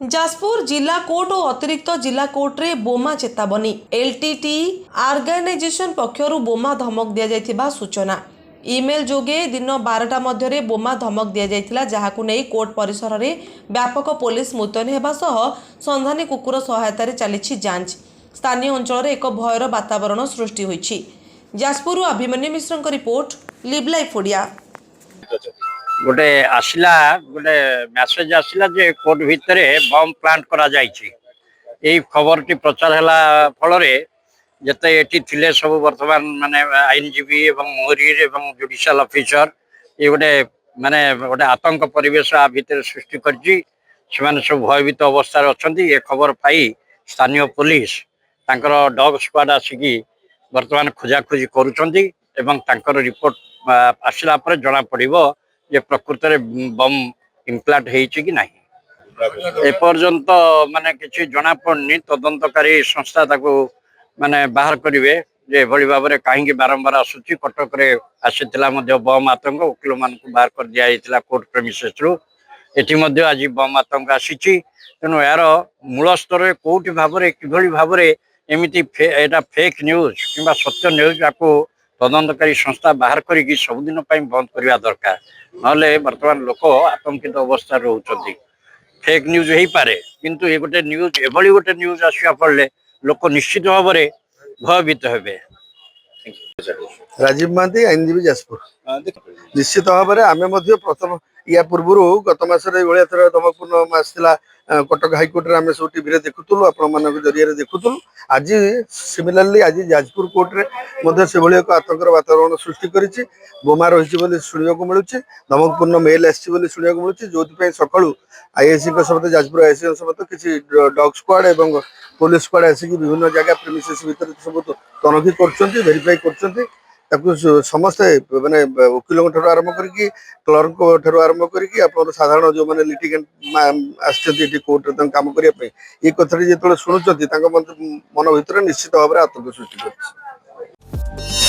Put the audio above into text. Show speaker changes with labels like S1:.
S1: जाजपुर जिला कोर्ट और अतिरिक्त जिला कोर्ट रे बोमा चेतावनी एलटीटी ऑर्गेनाइजेशन पक्षरु बोमा धमक दिया जायथिबा सूचना ईमेल जोगे दिन 12टा मध्य बोमा धमक दिया जायथिला जहाकु नै कोर्ट परिसर रे व्यापक पुलिस मुतयन हेबा सह संधानी कुकुर सहायता रे चलीछि जांच। स्थानीय अंचल रे एक भयर वातावरण सृष्टि होईछि। जाजपुर अभिमन्यु मिश्रଙ୍କ रिपोर्ट लिव लाइफ ओडिया।
S2: गोटे आसला गोटे मेसेज आसला जे कोर्ट भितर बम प्लांट करा जायछि। एई खबर टी प्रचार हला फल रे जते एटी थिले सब वर्तमान माने आईनजीबी एवं मोहरीर एवं जुडिशियल ऑफिसर ये गोटे माने गोटे आतंक परिवेश आ भितर सृष्टि करछि। सेमाने सब भयभीत अवस्था रे अछंती। ए खबर पाई स्थानीय पुलिस तांकर डॉग स्क्वाड आसिकी वर्तमान खोजाखोजी करूछंती एवं तांकर रिपोर्ट आसला पर जना पड़िबो जे प्रकृत में बम इम्प्लांट होइछि कि नहीं। एपर्यंत माने किछि जना पड़नी। तदंतकारी संस्था ताको माने बाहर करिवे जे भली भाबरे काहेकि बारंबार आसुछि। कटक रे आसीतिला मध्ये बम आतंक वकील मानकु बाहर कर दिया आइतिला कोर्ट प्रेमिसेस रु। एठी मध्ये आज बम आतंक आसीछि। तेनु यार मूल स्तर रे कोठी भाबरे किभली भाबरे एमिति एटा फेक न्यूज किबा सत्य न्यूज आको तदंतकारी संस्था बाहर करिकि सबुदिन पई बंद करिया दरकार। नले वर्तमान लोक आतंकित अवस्था रोचंती। फेक न्यूज हो पारे किंतु ये गोटे न्यूज एभली गोटे न्यूज आसिया पड़े लोक निश्चित भाव में भयभीत हेबे।
S3: राजीव महांती आईनजीबी जाजपुर। निश्चित भाव में आम प्रथम या पूर्व गत मसरे भाया थर धमकपूर्ण आसाला कटक हाइकोर्ट में आम सब टीवी देखुलु आपण जरिए देखुलु। आज सिमिलारली आज जाजपुर कोर्ट में से एक आतंकर वातावरण सृष्टि करी बोमा रही शुणा मिलूँ। धमकपूर्ण मेल आसी शुणा मिलूँ जो सकाळू आईआईसी समेत जाजपुर आईआईसी समेत किसी डॉग स्क्वाड और पुलिस स्क्वाड आसिक विभिन्न जगह प्रेमिसेस भितर सब तनखी कर भेरीफाई कर समस्ते माने वकिलों ठार आरंभ करके क्लर्क ठार आरंभ करके आप साधारण जो मैंने लिटिगेंट आसती कोर्ट काम करने ये कथा जो शुणुंट मन भर निश्चित भाव में आतंक सृष्टि कर।